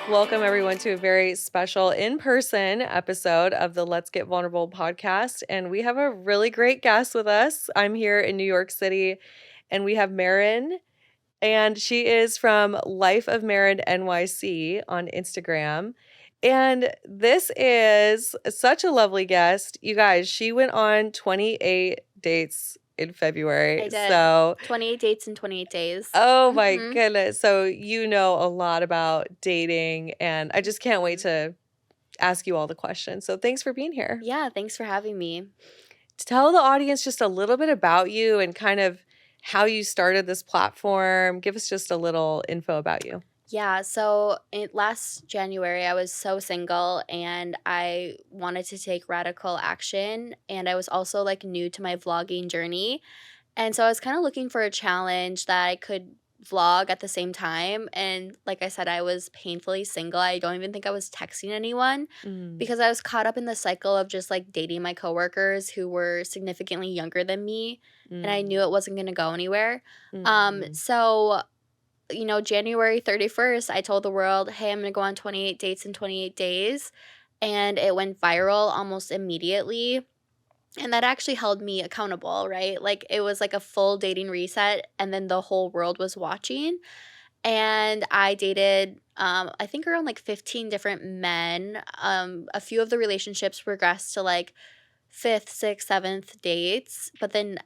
Welcome, everyone, to a very special in-person episode of the Let's Get Vulnerable podcast. And we have a really great guest with us. I'm here in New York City, and we have Marin, and she is from Life of Marin NYC on Instagram. And this is such a lovely guest. You guys, she went on 28 dates in February. I did. So 28 dates in 28 days. oh my Mhm. goodness. So you know a lot about dating, and I just can't wait to ask you all the questions. So thanks for being here. Yeah, thanks for having me. Tell the audience just a little bit about you and kind of how you started this platform. Give us just a little info about you. Yeah, so last January, I was so single and I wanted to take radical action. And I was also like new to my vlogging journey. And so I was kind of looking for a challenge that I could vlog at the same time. And like I said, I was painfully single. I don't even think I was texting anyone Mm, because I was caught up in the cycle of just like dating my coworkers who were significantly younger than me. And I knew mm, it wasn't going to go anywhere. mm. So January 31st, I told the world, hey, I'm going to go on 28 dates in 28 days. And it went viral almost immediately. And that actually held me accountable, right? Like it was like a full dating reset. And then the whole world was watching. And I dated, I think around like 15 different men. A few of the relationships progressed to like fifth, sixth, seventh dates. But then,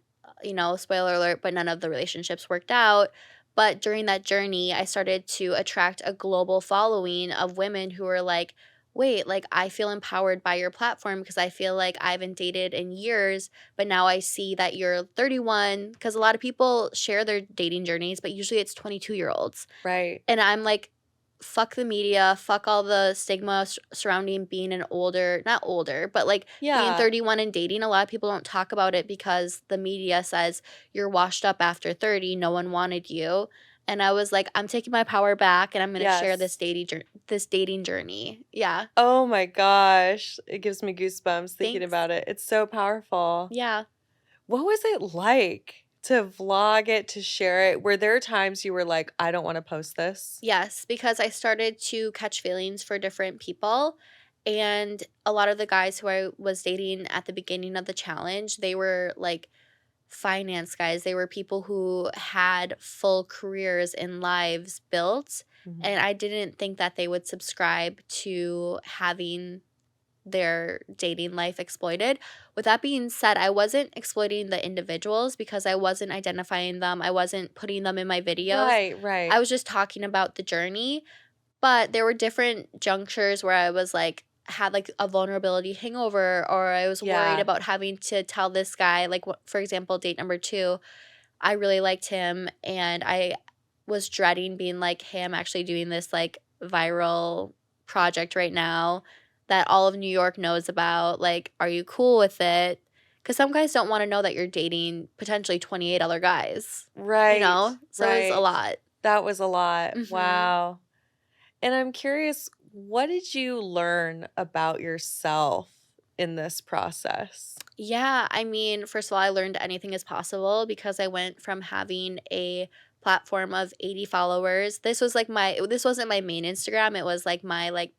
spoiler alert, but none of the relationships worked out. But during that journey, I started to attract a global following of women who were like, wait, like I feel empowered by your platform because I feel like I haven't dated in years, but now I see that you're 31. Because a lot of people share their dating journeys, but usually it's 22-year-olds. Right. And I'm like, fuck the media, fuck all the stigma surrounding being an older, not older, but like being Yeah. 31 and dating. A lot of people don't talk about it because the media says you're washed up after 30, no one wanted you. And I was like, I'm taking my power back and I'm going to share Yes. this dating journey. Yeah. Oh my gosh. It gives me goosebumps thinking Thanks. about it. It's so powerful. Yeah. What was it like to vlog it, to share it? Were there times you were like, I don't want to post this? Yes, because I started to catch feelings for different people. And a lot of the guys who I was dating at the beginning of the challenge, they were like finance guys. They were people who had full careers and lives built. Mhm. And I didn't think that they would subscribe to having their dating life exploited. With that being said, I wasn't exploiting the individuals because I wasn't identifying them. I wasn't putting them in my videos. Right, I right. was just talking about the journey. But there were different junctures where I was like, had like a vulnerability hangover, or I was worried Yeah. about having to tell this guy, like, for example, date number two, I really liked him. And I was dreading being like, hey, I'm actually doing this like viral project right now that all of New York knows about. Like, are you cool with it? Because some guys don't want to know that you're dating potentially 28 other guys, Right, So it was a right. lot. That was a lot. Hmm. Wow. And I'm curious, what did you learn about yourself in this process? Yeah, I mean, first of all, I learned anything is possible because I went from having a platform of 80 followers. This wasn't my main Instagram, it was like my like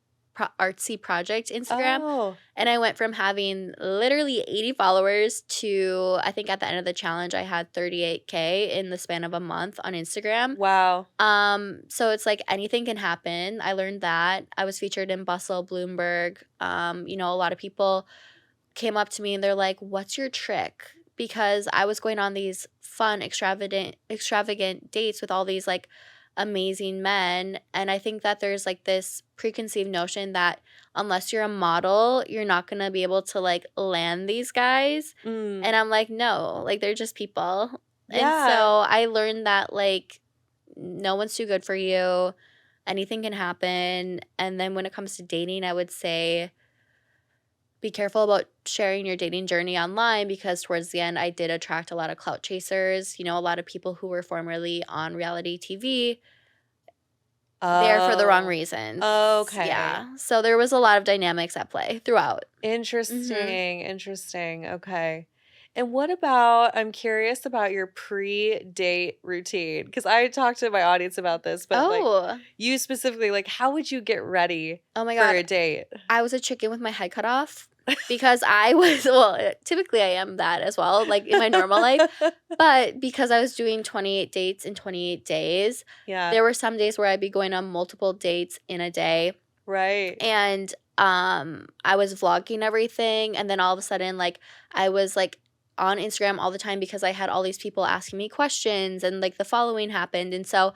artsy project Instagram. Oh, And I went from having literally 80 followers to I think at the end of the challenge I had 38K in the span of a month on Instagram. wow. So it's like anything can happen. I learned that. I was featured in Bustle, Bloomberg. A lot of people came up to me and they're like, "What's your trick?" Because I was going on these fun, extravagant dates with all these like amazing men, and I think that there's like this preconceived notion that unless you're a model, you're not going to be able to like land these guys. And Mm, I'm like, "No, like they're just people." And yeah. so I learned that like no one's too good for you. Anything can happen. And then when it comes to dating, I would say be careful about sharing your dating journey online because towards the end, I did attract a lot of clout chasers, a lot of people who were formerly on reality TV there for the wrong Oh, reasons. okay. Yeah. So there was a lot of dynamics at play throughout. Mhm. Interesting, interesting. Okay. And what about, I'm curious about your pre-date routine because I talked to my audience about this, but like Oh. you specifically, like how would you get ready Oh my for god. a date? I was a chicken with my head cut off because I was well, typically I am that as well, like in my normal life, but because I was doing 28 dates in 28 days, Yeah, there were some days where I'd be going on multiple dates in a day, right. and I was vlogging everything, and then all of a sudden like I was like on Instagram all the time because I had all these people asking me questions, and like the following happened. And so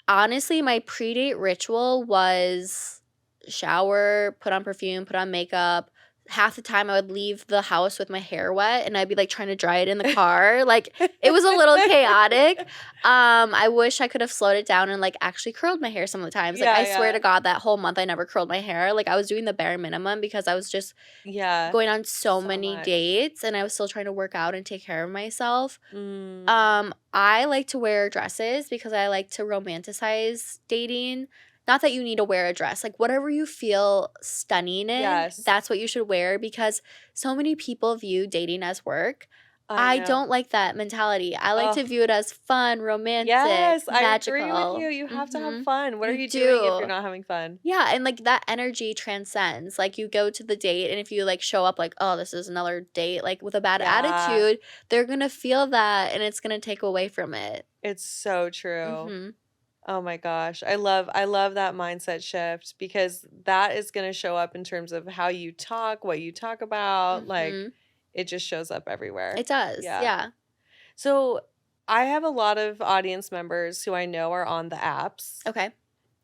honestly, my pre-date ritual was shower, put on perfume, put on makeup. Half the time I would leave the house with my hair wet and I'd be like trying to dry it in the car. Like it was a little chaotic. I wish I could have slowed it down and like actually curled my hair some of the times. Like Yeah, I swear to yeah. God that whole month I never curled my hair. Like I was doing the bare minimum because I was just Yeah. going on so So many much. dates and I was still trying to work out and take care of myself. Mm, I like to wear dresses because I like to romanticize dating. Not that you need to wear a dress, like whatever you feel stunning in, yes. that's what you should wear because so many people view dating as work. I I know. don't like that mentality. I like to Oh, view it as fun, romantic, yes, I agree with magical. you. You have to have Mhm. fun. What are You you doing if you're do. not having fun? Yeah, and like that energy transcends. Like you go to the date and if you like show up like, "Oh, this is another date," like with a bad Yeah, attitude, they're going to feel that and it's going to take away from it. it's so true. Mhm. Oh my gosh. I love that mindset shift because that is going to show up in terms of how you talk, what you talk about, like Mhm. it just shows up everywhere. It does. Yeah. Yeah. So, I have a lot of audience members who I know are on the apps Okay.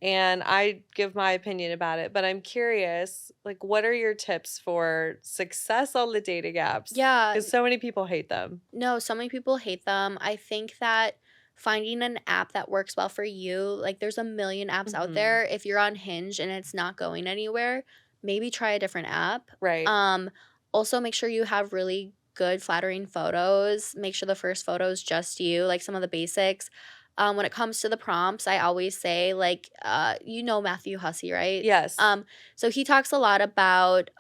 and I give my opinion about it, but I'm curious, like what are your tips for success on the dating apps? Yeah. Cuz so many people hate them. No, so many people hate them. I think that finding an app that works well for you, like there's a million apps out Mhm. there. If you're on Hinge and it's not going anywhere, maybe try a different app. Right. Um Also make sure you have really good flattering photos. Make sure the first photo is just you, like some of the basics. When it comes to the prompts, I always say like you know Matthew Hussey, right? Yes. So he talks a lot about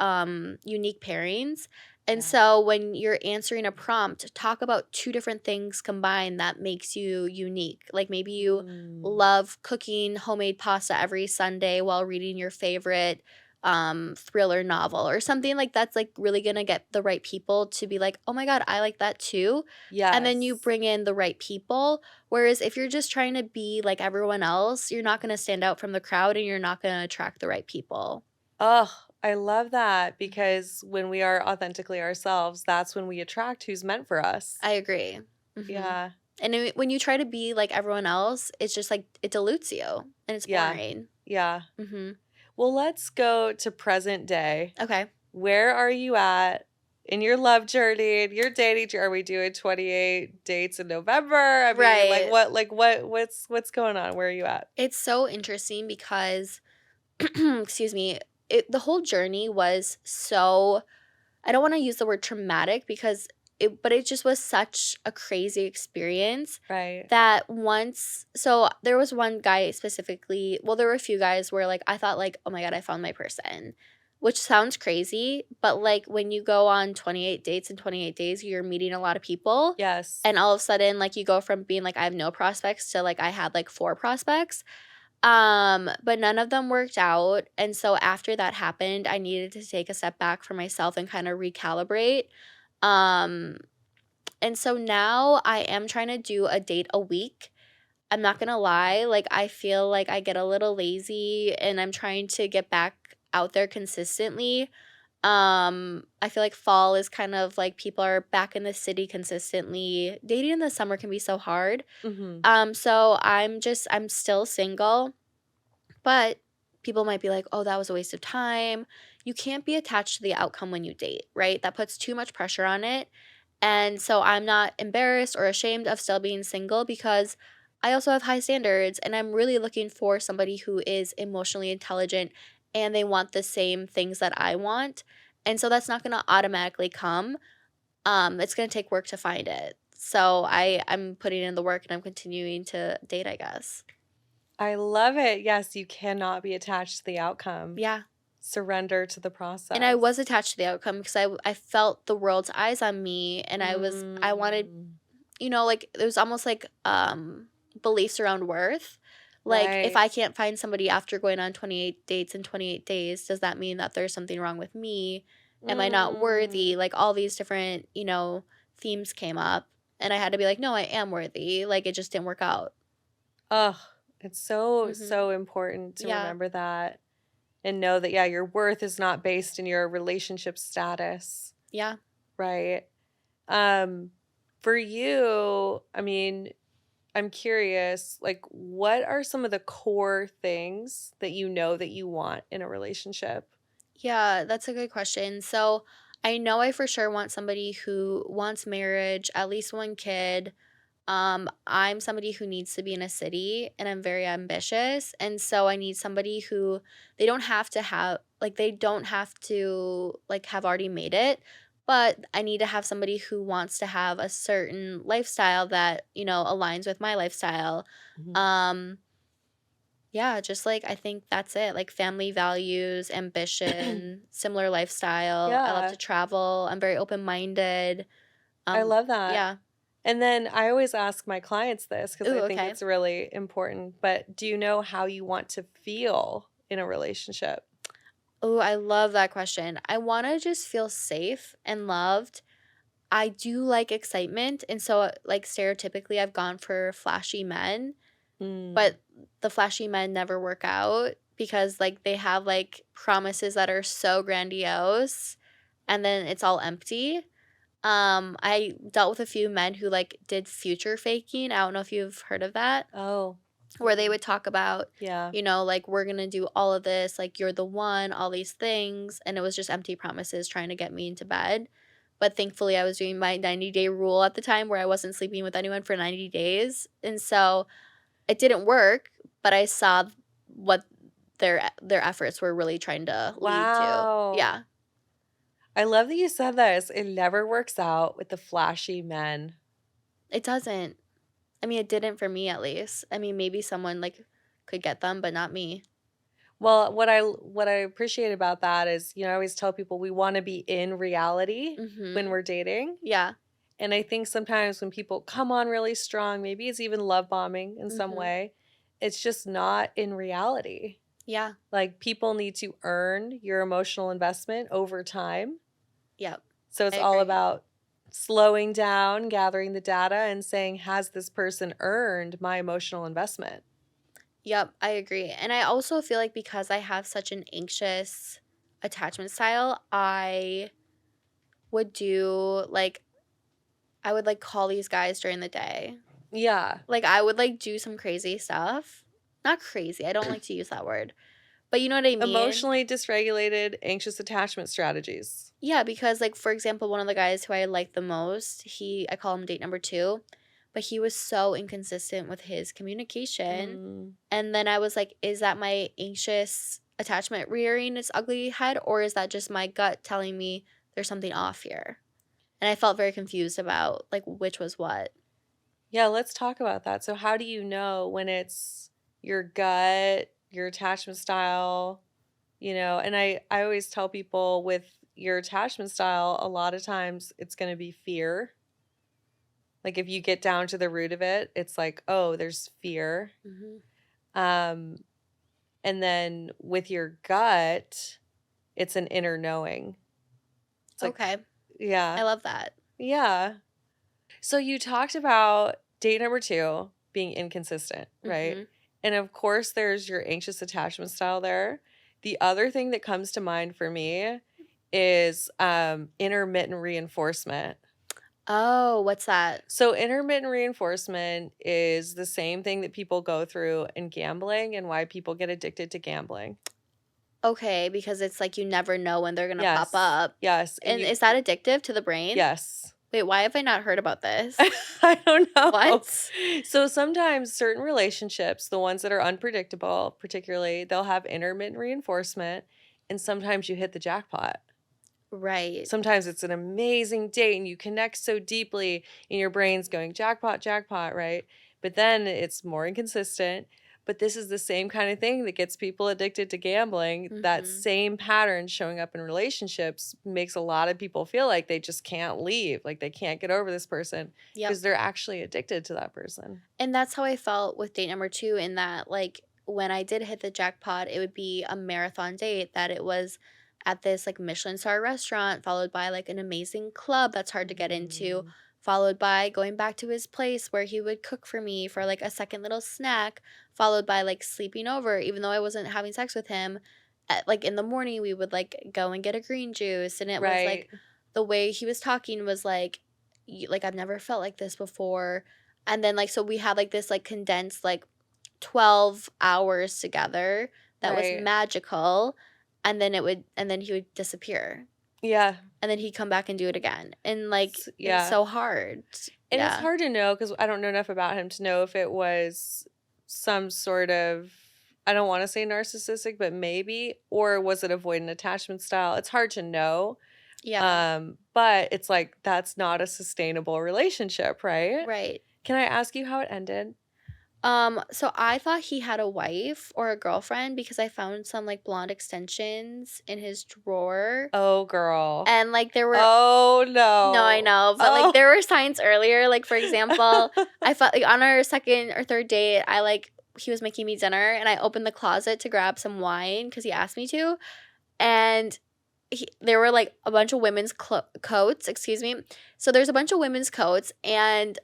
unique pairings. And Yeah. so when you're answering a prompt, talk about two different things combined that makes you unique. Like maybe you Mm. love cooking homemade pasta every Sunday while reading your favorite thriller novel or something like that's like really going to get the right people to be like, "Oh my god, I like that too." And then you Yes. bring in the right people. Whereas if you're just trying to be like everyone else, you're not going to stand out from the crowd and you're not going to attract the right people. Oh, I love that because when we are authentically ourselves, that's when we attract who's meant for us. I agree. Mhm. Yeah. And when you try to be like everyone else, it's just like it dilutes you and it's Yeah. boring. Yeah. Mhm. Well, let's go to present day. Okay. Where are you at in your love journey, in your dating journey? Are we doing 28 dates in November? I mean, Right. what's going on? Where are you at? It's so interesting because excuse me, the whole journey was so I don't want to use the word traumatic because it just was such a crazy experience Right. that once so there was one guy specifically, well there were a few guys where like I thought like, "Oh my god, I found my person." Which sounds crazy, but like when you go on 28 dates in 28 days, you're meeting a lot of people Yes. and all of a sudden like you go from being like I have no prospects to like I had like four prospects. But none of them worked out, and so after that happened, I needed to take a step back for myself and kinda recalibrate. Um, and so now I am trying to do a date a week. I'm not gonna lie, like, I feel like I get a little lazy, and I'm trying to get back out there consistently. I feel like fall is kind of like people are back in the city consistently. Dating in the summer can be so hard. Mhm. So I'm still single. But people might be like, "Oh, that was a waste of time." You can't be attached to the outcome when you date, right? That puts too much pressure on it. And so I'm not embarrassed or ashamed of still being single because I also have high standards and I'm really looking for somebody who is emotionally intelligent and they want the same things that I want. And so that's not going to automatically come. It's going to take work to find it. So I'm putting in the work and I'm continuing to date, I guess. I love it. Yes, you cannot be attached to the outcome. Yeah. Surrender to the And I was process. attached to the outcome because I felt the world's eyes on me, and I wanted, Mm, like, it was almost like, beliefs around worth. Like, if right. I can't find somebody after going on 28 dates in 28 days, does that mean that there's something wrong with me? Am I not worthy? Mm. Like, all these different, themes came up, and I had to be like, "No, I am worthy." Like, it just didn't work out. Oh, it's so, Mhm. so important to Yeah. remember that and know that, yeah, your worth is not based in your relationship status, Yeah. right? Um, for you, I mean, I'm curious, like, what are some of the core things that you know that you want in a relationship? Yeah, that's a good question. So, I know I for sure want somebody who wants marriage, at least one kid. I'm somebody who needs to be in a city, and I'm very ambitious. And so I need somebody who they don't have to like have already made it, but I need to have somebody who wants to have a certain lifestyle that, aligns with my lifestyle. Mhm. Um, yeah, just like I think that's it. Like family values, ambition, similar lifestyle. I love to Yeah, travel. I'm very open-minded. I love that. Yeah. And then I always ask my clients this because Ooh, I think okay. it's really important, but do you know how you want to feel in a relationship? Oh, I love that question. I want to just feel safe and loved. I do like excitement. And so, like, stereotypically, I've gone for flashy men, Mm. but the flashy men never work out because, like, they have, like, promises that are so grandiose and then it's all empty. I dealt with a few men who, like, did future faking. I don't know if you've heard of that. Oh. Where they Mm. would talk about, Yeah. like, "We're gonna do all of this, like, you're the one," all these things, and it was just empty promises trying to get me into bed. But thankfully, I was doing my 90-day rule at the time where I wasn't sleeping with anyone for 90 days, and so it didn't work, but I saw what their efforts were really trying to lead to. Wow. Yeah, I love that you said this. It never works out with the flashy men. it doesn't. I mean, it didn't for me at least. I mean, maybe someone, like, could get them, but not me. Well, what I appreciate about that is, I always tell people we want to be in reality when Mhm. we're dating. Yeah. And I think sometimes when people come on really strong, maybe it's even love bombing in some Mhm. way, it's just not in reality. Yeah. Like people need to earn your emotional investment over time. Yep. So I it's all agree. about slowing down, gathering the data, and saying, has this person earned my emotional investment? Yep, I agree. And I also feel like because I have such an anxious attachment style, would do like I would like call these guys during the day. Yeah. Like I would like do some crazy stuff. Not crazy. I don't like to use that word. But you know what I mean? Emotionally dysregulated, anxious attachment strategies. Yeah, because like for example, one of the guys who I like the most, I call him date number 2, but he was so inconsistent with his communication. Mm. And then I was like, is that my anxious attachment rearing its ugly head, or is that just my gut telling me there's something off here? And I felt very confused about like which was what. Yeah, let's talk about that. So, how do you know when it's your gut, your attachment style? And I always tell people with your attachment style, a lot of times it's going to be fear. Like if you get down to the root of it, it's like, oh, there's fear. Hmm. Um, and then with your gut, it's an inner knowing. It's like, Okay, I yeah, love that. yeah. So you talked about date number two being inconsistent, right? Hmm. And of course, there's your anxious attachment style there. The other thing that comes to mind for me is intermittent reinforcement. Oh, what's that? So, intermittent reinforcement is the same thing that people go through in gambling and why people get addicted to gambling. Okay, because it's like you never know when they're gonna pop Yes. up. Yes. And And is that addictive to the brain? yes. Wait, why have I not heard about this? I don't know. What? So sometimes certain relationships, the ones that are unpredictable, particularly, they'll have intermittent reinforcement, and sometimes you hit the jackpot. Right. Sometimes it's an amazing date and you connect so deeply, and your brain's going jackpot, jackpot, right? But then it's more inconsistent. But this is the same kind of thing that gets people addicted to gambling. That Mhm. same pattern showing up in relationships makes a lot of people feel like they just can't leave, like they can't get over this person Yep. because they're actually addicted to that person. And that's how I felt with date number 2, in that, like, when I did hit the jackpot, it would be a marathon date, that it was at this, like, Michelin star restaurant, followed by, like, an amazing club that's hard to get into, Mm, followed by going back to his place where he would cook for me for, like, a second little snack, followed by, like, sleeping over even though I wasn't having sex with him. Like, in the morning, we would, like, go and get a green juice, and it was, like, right, the way he was talking was, like, like, "I've never felt like this before." And then, like, so we had, like, this, like, condensed, like, 12 hours together that was right. magical, and then he would disappear, Yeah. and then he'd come back and do it again, and, like, it was Yeah. so hard. And it's Yeah. hard to know because I don't know enough about him to know if it was some sort of, I don't want to say narcissistic, but maybe, or was it avoidant attachment style? It's hard to know. Yeah. But it's like that's not a sustainable relationship, right? Right. Can I ask you how it ended? So I thought he had a wife or a girlfriend because I found some, like, blonde extensions in his drawer, Oh, girl. and, like, there were Oh, no, I no. know, but, like, Oh. there were signs earlier, like, for example, I felt like on our 2nd or 3rd date, he was making me dinner, and I opened the closet to grab some wine because he asked me to, and there were, like, a bunch of women's coats, excuse me. So there's a bunch of women's coats, and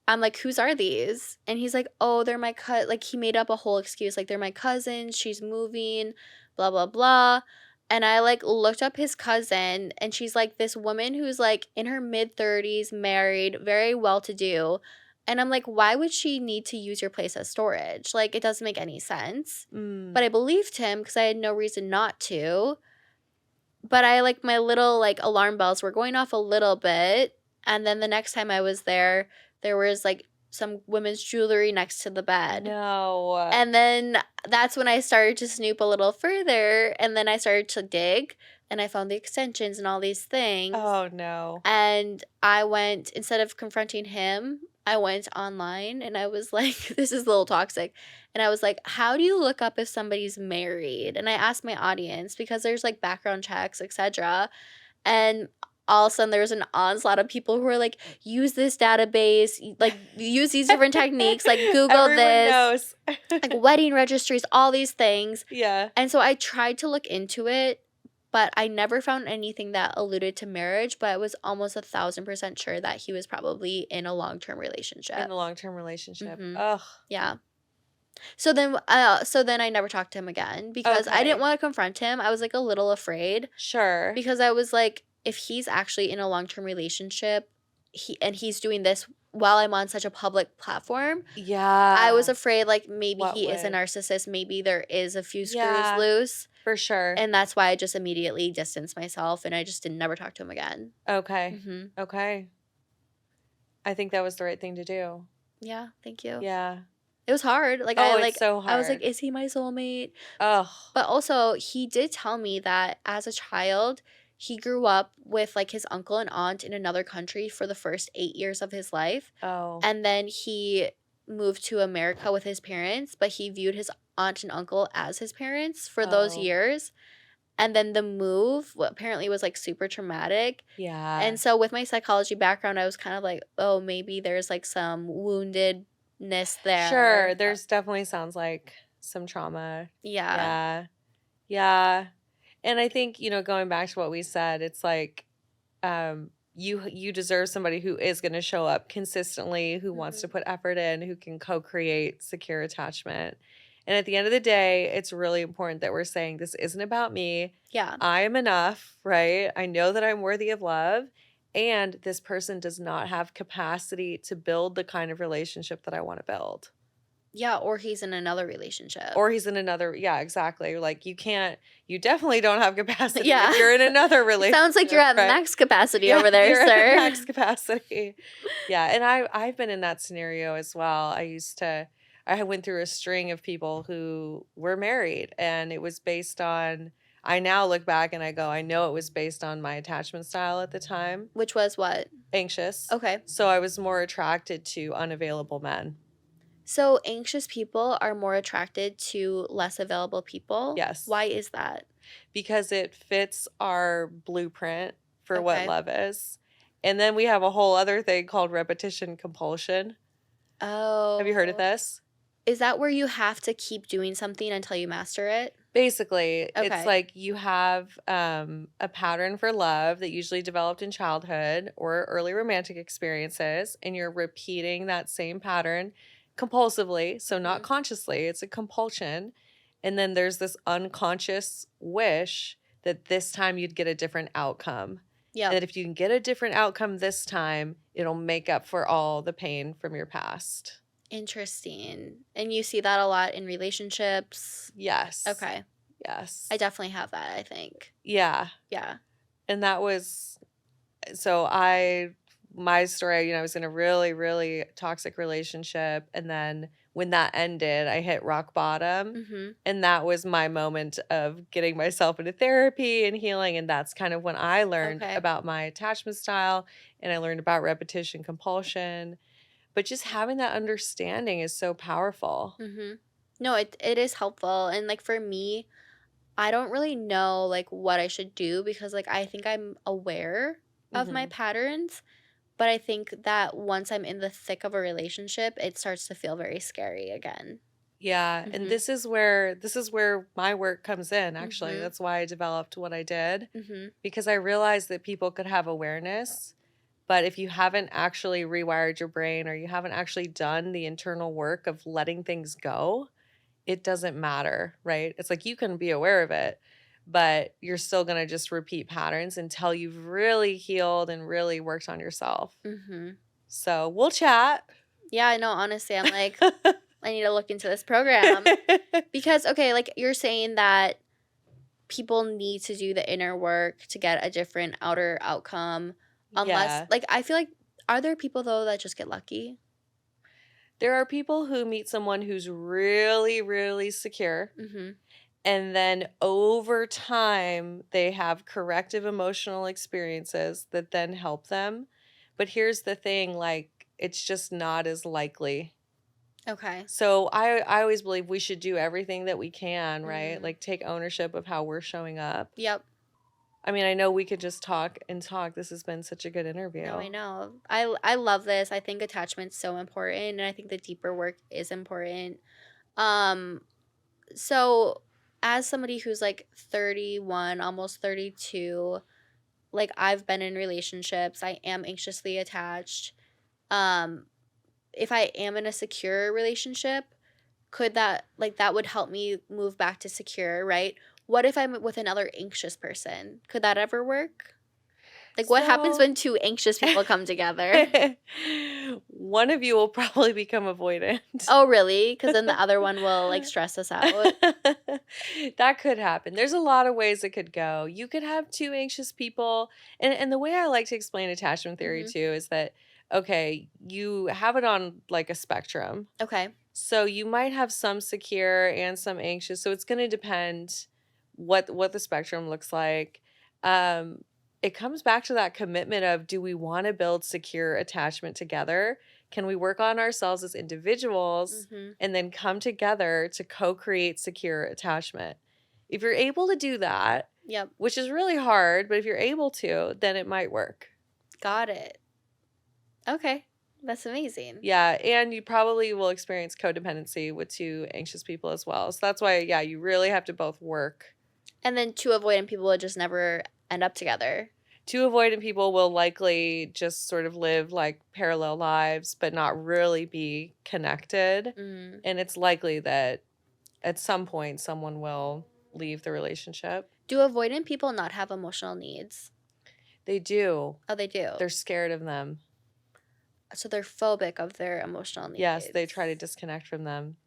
I'm like, "Whose are these?" And he's like, "Oh, they're my like, he made up a whole excuse, like, "They're my cousin, she's moving, blah, blah, blah." And I, like, looked up his cousin, and she's, like, this woman who's, like, in her mid-30s, married, very well-to-do, and I'm like, "Why would she need to use your place as storage?" Like, it doesn't make any sense. Mm. But I believed him because I had no reason not to. But I, like, my little, like, alarm bells were going off a little bit, and then the next time I was there, there was, like, some women's jewelry next to the bed. No. And then that's when I started to snoop a little further, and then I started to dig, and I found the extensions and all these things. Oh, no. And I went, instead of confronting him, I went online and I was like, this is a little toxic. And I was like, how do you look up if somebody's married? And I asked my audience because there's, like, background checks, etc. And all of a sudden there was an onslaught of people who were like, use this database, like, use these different techniques, like, Google Everyone this, knows. like, wedding registries, all these things. Yeah. And so I tried to look into it, but I never found anything that alluded to marriage, but I was almost 1,000% sure that he was probably in a long-term In relationship. a long-term relationship. Mhm. Ugh. Yeah. So then I never talked to him again because I didn't Okay. wanna confront him. I was, like, a little afraid Sure. because I was like, if he's actually in a long-term relationship, he's doing this while I'm on such a public platform, I was Yeah. afraid, like, maybe What he is a would? narcissist, maybe there is a few screws Yeah, loose. for sure. And that's why I just immediately distanced myself, and I just didn't never talk to him again. Okay. Mhm. Okay. I think that was the right thing to do. Yeah, thank you. Yeah. It was hard. Like, Oh, it's so I was like, hard. "Is he my soulmate?" Ugh. But also, he did tell me that as a child, he grew up with, like, his uncle and aunt in another country for the first 8 years of his life, Oh. and then he moved to America with his parents, but he viewed his aunt and uncle as his parents for those Oh. years, and then the move apparently was, like, super traumatic. Yeah. And so with my psychology background, I was kind of like, "Oh, maybe there's, like, some woundedness Sure, there." there's definitely sounds like some trauma. Yeah. Yeah. Yeah. And I think, going back to what we said, it's like you deserve somebody who is going to show up consistently, who wants to Mhm. put effort in, who can co-create secure attachment. And at the end of the day, it's really important that we're saying this isn't about me. Yeah. I am enough, right? I know that I'm worthy of love. And this person does not have capacity to build the kind of relationship that I want to build. Yeah, or he's in another relationship. Or he's in another, yeah, exactly. Like you definitely don't have capacity Yeah. if you're in another Sounds like you're relationship, at right? max capacity Yeah, over there, you're at sir. max capacity. Yeah, and I've been in that scenario as well. I went through a string of people who were married, and it was based on, I now look back and I go, I know it was based on my attachment style at the time, Which was what? anxious. Okay. So I was more attracted to unavailable men. So anxious people are more attracted to less available people. Yes, Why is that? because it fits our blueprint for what Okay. love is. And then we have a whole other thing called repetition compulsion. Have you heard of Oh. this? Is that where you have to keep doing something until you master it? Basically, it's Okay. like you have a pattern for love that usually developed in childhood or early romantic experiences, and you're repeating that same pattern compulsively. So, not Mhm. consciously, it's a compulsion. And then there's this unconscious wish that this time you'd get a different outcome. And Yep. that if you can get a different outcome this time, it'll make up for all the pain from your past. Interesting. And you see that a lot in relationships? Yes. Okay. I Yes. definitely have that, I think. Yeah. Yeah. And that was so my story, I was in a really, really toxic relationship. And then when that ended, I hit rock bottom. Mhm. And that was my moment of getting myself into therapy and healing. And that's kind of when I learned Okay. about my attachment style and I learned about repetition compulsion. But just having that understanding is so powerful. Mhm. No, it is helpful, and, like, for me, I don't really know, like, what I should do because, like, I think I'm aware of my Hmm. patterns, but I think that once I'm in the thick of a relationship, it starts to feel very scary again. Yeah, and Mhm. this is where my work comes in, actually. Mhm. That's why I developed what I did, Mhm. because I realized that people could have awareness, but if you haven't actually rewired your brain or you haven't actually done the internal work of letting things go, it doesn't matter, right? It's like you can be aware of it, but you're still going to just repeat patterns until you've really healed and really worked on yourself. Mhm. So, we'll chat. Yeah, I know, honestly, I'm like, I need to look into this program because okay, like, you're saying that people need to do the inner work to get a different outer outcome unless Yeah. like, I feel like are there people, though, that just get lucky? There are people who meet someone who's really, really secure, Mhm. and then over time, they have corrective emotional experiences that then help them. But here's the thing, like, it's just not as likely. Okay. So I always believe we should do everything that we can, right? Mm. Like take ownership of how we're showing up. Yep. I mean, I know we could just talk and talk. This has been such a good No, I interview. know. I love this. I think attachment's so important, and I think the deeper work is important. Um, so as somebody who's, like, 31, almost 32, like, I've been in relationships. I am anxiously attached. Um, if I am in a secure relationship, could that like, that would help me move back to secure, right? What if I'm with another anxious person? Could that ever work? Like, what happens So when 2 anxious people come together? one of you will probably become avoidant. Oh, really? Because then the other one will, like, stress us out? That could happen. There's a lot of ways it could go. You could have two anxious people, and the way I like to explain attachment theory Mhm. too is that okay, you have it on like a spectrum. Okay. So you might have some secure and some anxious. So it's going to depend what the spectrum looks like. Um, it comes back to that commitment of do we want to build secure attachment together? Can we work on ourselves as individuals Mhm. and then come together to co-create secure attachment? If you're able to do that, Yep. which is really hard, but if you're able to, then it might work. Got it. Okay. That's amazing. Yeah, and you probably will experience codependency with two anxious people as well. So that's why, yeah, you really have to both work. And then 2 avoidant people would just never end up together. Two avoidant people will likely just sort of live like parallel lives, but not really be connected. Mm. And it's likely that at some point someone will leave the relationship. Do avoidant people not have emotional needs? They do. Oh, they do. They're scared of them. So they're phobic of their emotional Yes, they needs. try to disconnect from them.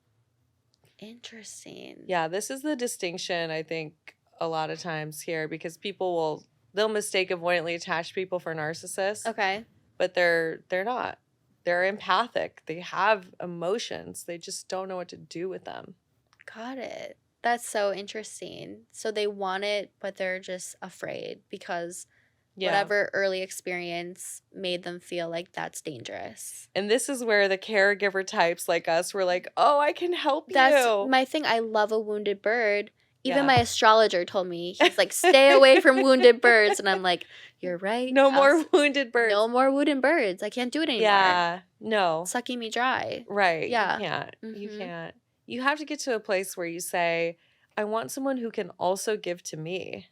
Interesting. Yeah, this is the distinction I think a lot of times here because they'll mistake avoidantly attached people for narcissists, Okay. but they're not. They're empathic. They have emotions. They just don't know what to do with them. Got it. That's so interesting. So they want it, but they're just afraid because Yeah. Whatever early experience made them feel like that's dangerous. And this is where the caregiver types like us were like, oh, I can help That's you. my thing. I love a wounded bird. Even Yeah. my astrologer told me, he's like, stay away from wounded birds. And I'm like, you're right. No more wounded birds. No more wounded birds. I can't do it anymore. Yeah. No. It's sucking me dry. Right. Yeah. You can't. You Mhm. can't. You have to get to a place where you say, I want someone who can also give to me.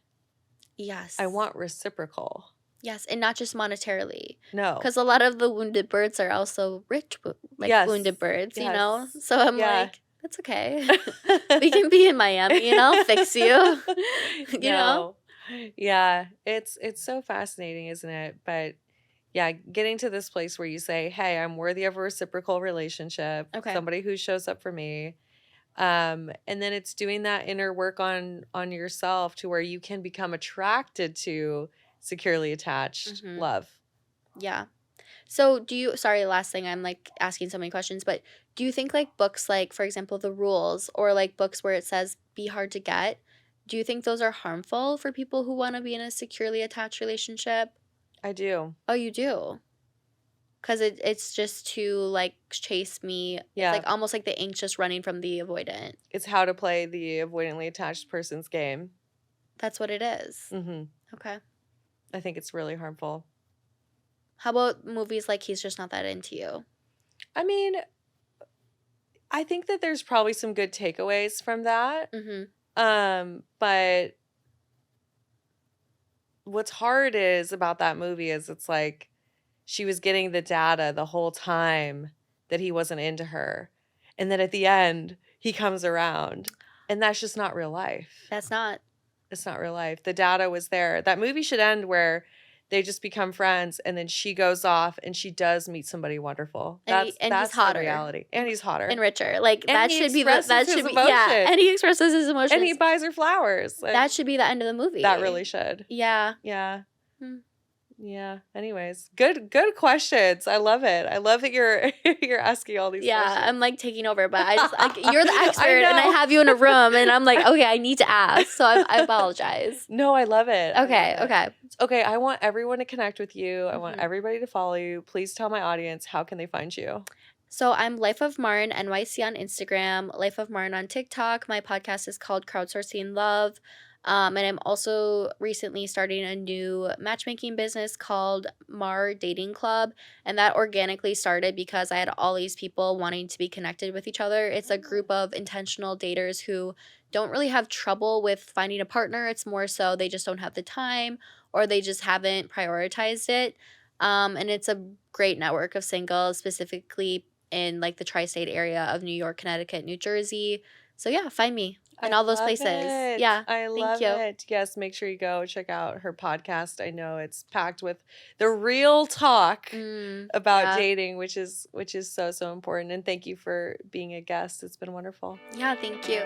Yes. I want reciprocal. Yes, and not just monetarily. No. Because a lot of the wounded birds are also rich, like Yes. wounded birds, you know? Yes. So I'm Yeah. like, that's okay. We can be in Miami and I'll fix you. You know? Yeah. It's so fascinating, isn't it? But yeah, getting to this place where you say, hey, I'm worthy of a reciprocal relationship. Okay. Somebody who shows up for me. And then it's doing that inner work on yourself to where you can become attracted to securely attached Mhm. love. Yeah. So do you, sorry, last thing, I'm like asking so many questions, but do you think like books like, for example, The Rules, or like books where it says be hard to get, do you think those are harmful for people who want to be in a securely attached relationship? I do. Oh, you do? Because it's just to like chase me. Yeah. It's like almost like the anxious running from the avoidant. It's how to play the avoidantly attached person's game. That's what it is. Mm-hmm. Okay. I think it's really harmful. How about movies like He's Just Not That Into You? I mean, I think that there's probably some good takeaways from that. Mm-hmm. But what's hard is about that movie is it's like she was getting the data the whole time that he wasn't into her. And then at the end, he comes around. And that's just not real life. That's not. It's not real life. The data was there. That movie should end where they just become friends and then she goes off and she does meet somebody wonderful. And That's he's hotter. the reality. And he's hotter. And richer. Like And that he should be the expresses his emotion. yeah. And he expresses his emotions. And he buys her flowers. Like, that should be the end of the movie. that really should. Yeah. Yeah. Hmm. Yeah. Anyways, good questions. I love it. I love that you're asking all these questions. I'm like taking over, but I just like you're the expert I and I know. have you in a room and I'm like, okay, I need to ask. So I apologize. No, I love it. Okay, I love it. okay. Okay, I want everyone to connect with you. I want Mhm. everybody to follow you. Please tell my audience, how can they find you? So I'm Life of Marin NYC on Instagram, Life of Marin on TikTok. My podcast is called Crowdsourcing Love. And I'm also recently starting a new matchmaking business called Mar Dating Club. And that organically started because I had all these people wanting to be connected with each other. It's a group of intentional daters who don't really have trouble with finding a partner. It's more so they just don't have the time or they just haven't prioritized it. And it's a great network of singles, specifically in like the tri-state area of New York, Connecticut, New Jersey. So yeah, find me in all those places. It. Yeah. I love you. it. Yes, make sure you go check out her podcast. I know it's packed with the real talk about dating, which is so important. And thank you for being a guest. It's been wonderful. Yeah, thank you.